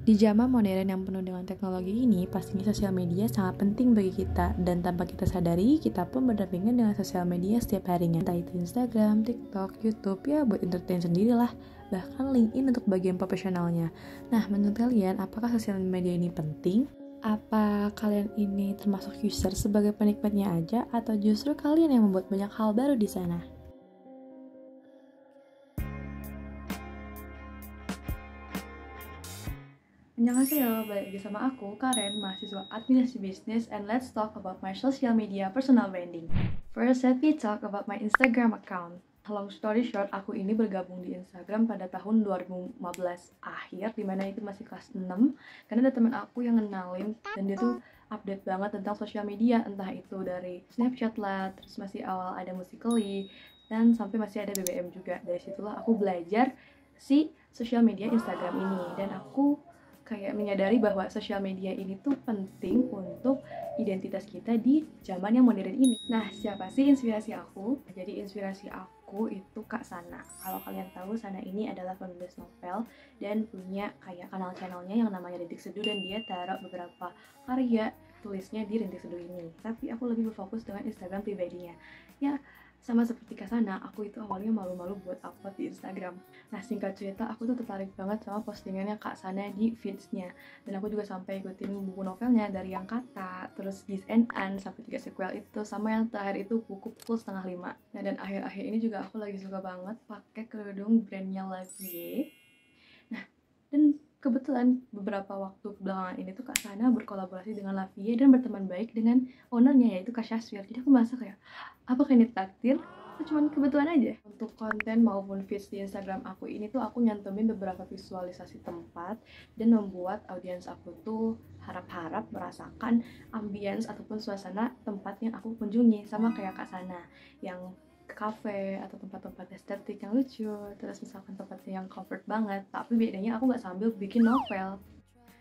Di zaman modern yang penuh dengan teknologi ini, pastinya sosial media sangat penting bagi kita. Dan tanpa kita sadari, kita pun berdampingan dengan sosial media setiap harinya. Entah itu Instagram, TikTok, YouTube, ya buat entertain sendirilah. Bahkan LinkedIn untuk bagian profesionalnya. Nah, menurut kalian, apakah sosial media ini penting? Apa kalian ini termasuk user sebagai penikmatnya aja? Atau justru kalian yang membuat banyak hal baru di sana? Annyeonghaseyo, balik lagi sama aku, Karen, mahasiswa Administrasi Bisnis, and let's talk about my social media personal branding. First, let me talk about my Instagram account. Long story short, aku ini bergabung di Instagram pada tahun 2015 akhir, dimana itu masih kelas 6, karena ada teman aku yang ngenalin, dan dia tuh update banget tentang sosial media, entah itu dari Snapchat lah, terus masih awal ada Musical.ly, dan sampai masih ada BBM juga. Dari situlah aku belajar si sosial media Instagram ini, dan aku kayak menyadari bahwa sosial media ini tuh penting untuk identitas kita di zaman yang modern ini. Nah, siapa sih inspirasi aku? Jadi inspirasi aku itu Kak Sana. Kalau kalian tahu, Sana ini adalah penulis novel dan punya kayak kanal channelnya yang namanya Rintik Seduh, dan dia taruh beberapa karya tulisnya di Rintik Seduh ini. Tapi aku lebih berfokus dengan Instagram pribadinya. Ya, sama seperti Kak Sana, aku itu awalnya malu-malu buat upload di Instagram. Nah, singkat cerita, aku tuh tertarik banget sama postingannya Kak Sana di feeds-nya. Dan aku juga sampai ikutin buku novelnya dari yang kata, terus Gis and An, sampai 3 sequel itu, sama yang terakhir itu buku Pukul 4:30. Nah, dan akhir-akhir ini juga aku lagi suka banget pakai kerudung brandnya La Vie. Nah, dan kebetulan beberapa waktu belakangan ini tuh Kak Sana berkolaborasi dengan La Vie dan berteman baik dengan ownernya, yaitu Kak Syaswir. Jadi aku merasa kayak, apakah ini takdir? Itu cuman kebetulan aja. Untuk konten maupun feeds di Instagram aku ini tuh aku nyantumin beberapa visualisasi tempat dan membuat audiens aku tuh harap-harap merasakan ambience ataupun suasana tempat yang aku kunjungi, sama kayak Kak Sana yang kafe atau tempat-tempat estetik yang lucu, terus misalkan tempatnya yang comfort banget, tapi bedanya aku nggak sambil bikin novel.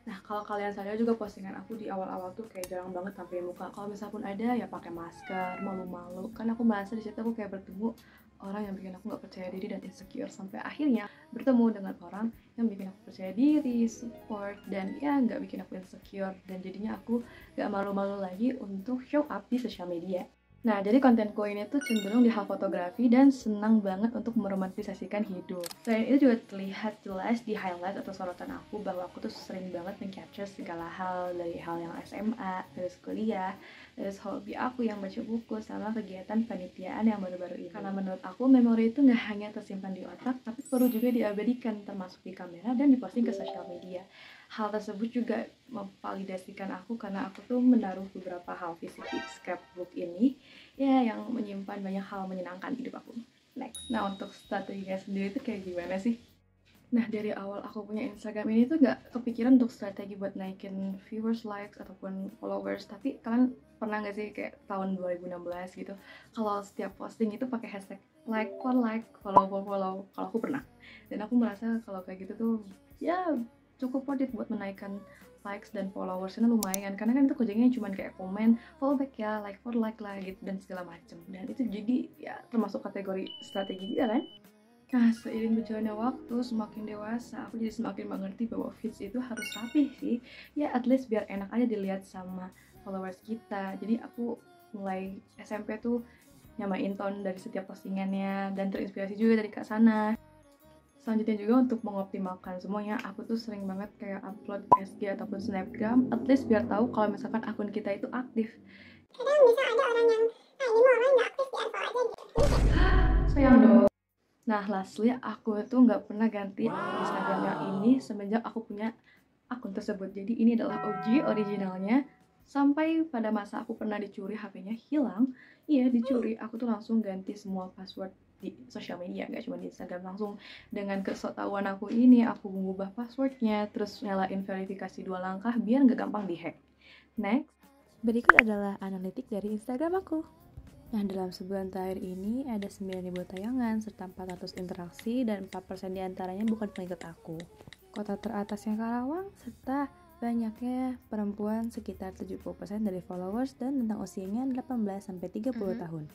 Nah, kalau kalian sadar juga postingan aku di awal-awal tuh kayak jarang banget tampil muka. Kalau misalnya pun ada, ya pakai masker, malu-malu. Kan aku merasa di situ aku kayak bertemu orang yang bikin aku nggak percaya diri dan insecure. Sampai akhirnya bertemu dengan orang yang bikin aku percaya diri, support, dan ya nggak bikin aku insecure. Dan jadinya aku nggak malu-malu lagi untuk show up di sosial media. Nah, jadi kontenku ini tuh cenderung di hal fotografi dan senang banget untuk meromantisasikan hidup. Selain itu juga terlihat jelas di highlight atau sorotan aku bahwa aku tuh sering banget men-capture segala hal, dari hal yang SMA, terus kuliah, terus hobi aku yang baca buku, sama kegiatan panitiaan yang baru-baru ini. Karena menurut aku, memori itu nggak hanya tersimpan di otak, tapi perlu juga diabadikan, termasuk di kamera dan diposting ke sosial media. Hal tersebut juga memvalidasikan aku karena aku tuh menaruh beberapa hal fisik di scrapbook ini, ya, yang menyimpan banyak hal menyenangkan di hidup aku. Next, nah untuk strateginya sendiri itu kayak gimana sih? Nah, dari awal aku punya Instagram ini tuh gak kepikiran untuk strategi buat naikin viewers, likes, ataupun followers. Tapi kalian pernah gak sih kayak tahun 2016 gitu, kalau setiap posting itu pakai hashtag like for like, follow for follow? Kalau aku pernah. Dan aku merasa kalau kayak gitu tuh, ya cukup worth it buat menaikkan likes dan followersnya lumayan. Karena kan itu kerjanya cuma kayak komen, follow back ya, like for like lah gitu, dan segala macem. Dan itu jadi ya termasuk kategori strategi juga kan? Nah, seiring berjalannya waktu, semakin dewasa, aku jadi semakin mengerti bahwa feeds itu harus rapih sih. Ya, at least biar enak aja dilihat sama followers kita. Jadi aku mulai SMP tuh nyamain tone dari setiap postingannya, dan terinspirasi juga dari Kak Sana. Selanjutnya juga untuk mengoptimalkan semuanya, aku tuh sering banget kayak upload SG ataupun snapgram, at least biar tahu kalau misalkan akun kita itu aktif. Kadang bisa ada orang yang, ini mau orang nggak aktif di unfollow aja gitu. Sayang dong. Nah, lastly, aku tuh nggak pernah ganti Instagram yang ini semenjak aku punya akun tersebut. Jadi ini adalah OG originalnya. Sampai pada masa aku pernah dicuri, HP-nya hilang. Iya, dicuri. Aku tuh langsung ganti semua password di sosial media, nggak cuma di Instagram. Langsung dengan kesoktahuan aku ini, aku mengubah passwordnya, terus nyalain verifikasi 2 langkah biar nggak gampang dihack. Next. Berikut adalah analitik dari Instagram aku. Nah, dalam sebulan terakhir ini ada 9.000 tayangan serta 400 interaksi, dan 4% diantaranya bukan pengikut aku. Kota teratasnya Karawang, serta banyaknya perempuan sekitar 70% dari followers, dan tentang usianya 18-30 tahun.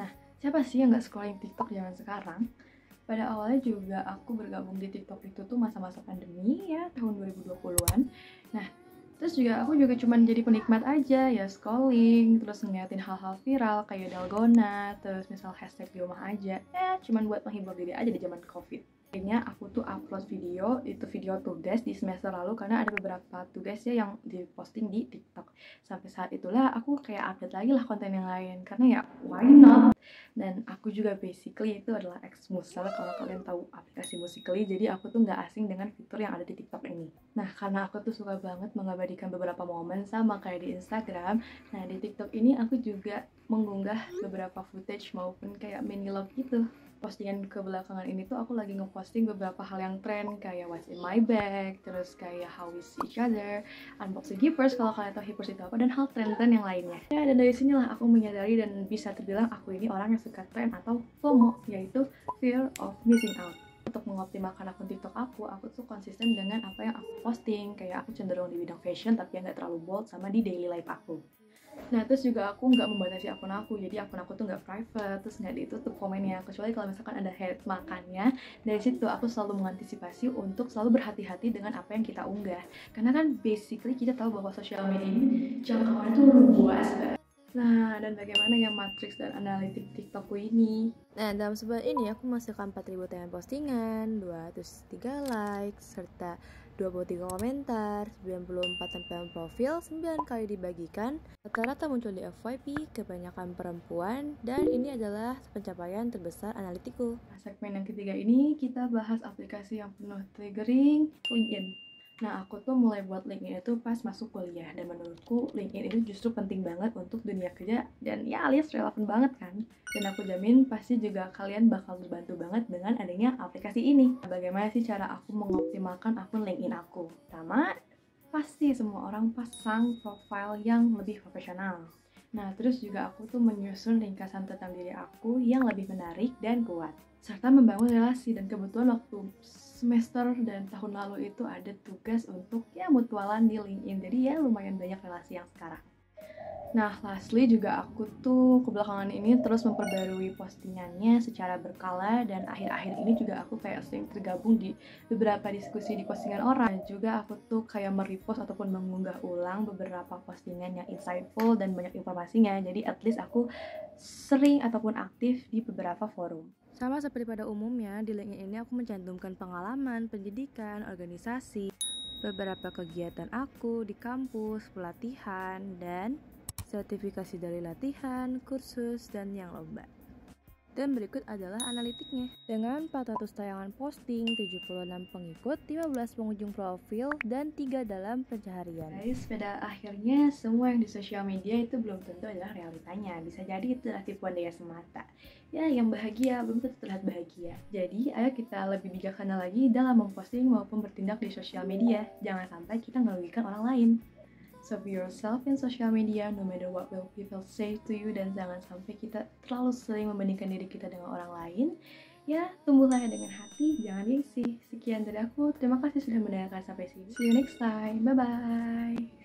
Nah, siapa sih yang nggak scrolling TikTok zaman sekarang? Pada awalnya juga aku bergabung di TikTok itu tuh masa-masa pandemi ya, tahun 2020-an. Nah, terus juga aku juga cuman jadi penikmat aja ya, scrolling, terus ngeliatin hal-hal viral kayak dalgona, terus misal hashtag di rumah aja, cuman buat menghibur diri aja di zaman COVID. Akhirnya aku tuh upload video, itu video tugas di semester lalu karena ada beberapa tugas ya yang diposting di TikTok. Sampai saat itulah aku kayak update lagi lah konten yang lain, karena ya why not? Dan aku juga basically itu adalah ex-musel, kalau kalian tahu aplikasi Musical.ly, jadi aku tuh nggak asing dengan fitur yang ada di TikTok ini. Nah, karena aku tuh suka banget mengabadikan beberapa momen sama kayak di Instagram, nah di TikTok ini aku juga mengunggah beberapa footage maupun kayak mini vlog gitu. Postingan kebelakangan ini tuh aku lagi ngeposting beberapa hal yang tren kayak what's in my bag, terus kayak how we see each other, unboxing Hippers kalau kalian tahu Hippers itu apa, dan hal tren-tren yang lainnya. Ya, dan dari sinilah aku menyadari dan bisa terbilang aku ini orang yang suka tren atau FOMO, yaitu fear of missing out. Untuk mengoptimalkan akun TikTok aku tuh konsisten dengan apa yang aku posting. Kayak aku cenderung di bidang fashion tapi yang gak terlalu bold sama di daily life aku. Nah, terus juga aku nggak membatasi akun aku, jadi akun aku tuh nggak private, terus nggak ditutup komennya, kecuali kalau misalkan ada hate. Makanya dari situ aku selalu mengantisipasi untuk selalu berhati-hati dengan apa yang kita unggah, karena kan basically kita tahu bahwa sosial media ini jangkauannya tuh luas banget. Nah, dan bagaimana ya matriks dan analitik TikTokku ini? Nah, dalam sebulan ini aku menghasilkan 4.000 tayangan postingan, 203 likes, serta 23 komentar, 94 tampilan profil, 9 kali dibagikan, rata-rata muncul di FYP, kebanyakan perempuan, dan ini adalah pencapaian terbesar analitiku. Segmen yang ketiga ini kita bahas aplikasi yang penuh triggering, LinkedIn. Nah, aku tuh mulai buat LinkedIn itu pas masuk kuliah, dan menurutku LinkedIn itu justru penting banget untuk dunia kerja, dan ya alias relevan banget kan. Dan aku jamin pasti juga kalian bakal terbantu banget dengan adanya aplikasi ini. Nah, bagaimana sih cara aku mengoptimalkan akun LinkedIn aku? Pertama, pasti semua orang pasang profile yang lebih profesional. Nah, terus juga aku tuh menyusun ringkasan tentang diri aku yang lebih menarik dan kuat, serta membangun relasi. Dan kebetulan waktu semester dan tahun lalu itu ada tugas untuk ya mutualan di LinkedIn, jadi ya lumayan banyak relasi yang sekarang. Nah, lastly juga aku tuh kebelakangan ini terus memperbarui postingannya secara berkala, dan akhir-akhir ini juga aku kayak sering tergabung di beberapa diskusi di postingan orang. Dan juga aku tuh kayak merepost ataupun mengunggah ulang beberapa postingan yang insightful dan banyak informasinya, jadi at least aku sering ataupun aktif di beberapa forum. Sama seperti pada umumnya, di LinkedIn ini aku mencantumkan pengalaman, pendidikan, organisasi, beberapa kegiatan aku di kampus, pelatihan, dan sertifikasi dari latihan, kursus, dan yang lomba. Dan berikut adalah analitiknya. Dengan 400 tayangan posting, 76 pengikut, 15 pengunjung profil, dan 3 dalam pencaharian. Guys, pada akhirnya semua yang di sosial media itu belum tentu adalah realitanya. Bisa jadi itu adalah tipuan daya semata. Ya, yang bahagia belum tentu terlihat bahagia. Jadi, ayo kita lebih bijaksana lagi dalam memposting maupun bertindak di sosial media. Jangan sampai kita merugikan orang lain. So be yourself in social media, no matter what will people say to you, dan jangan sampai kita terlalu sering membandingkan diri kita dengan orang lain. Ya, tumbuhlah dengan hati, jangan gengsi. Sekian dari aku, terima kasih sudah mendengarkan sampai sini. See you next time, bye-bye.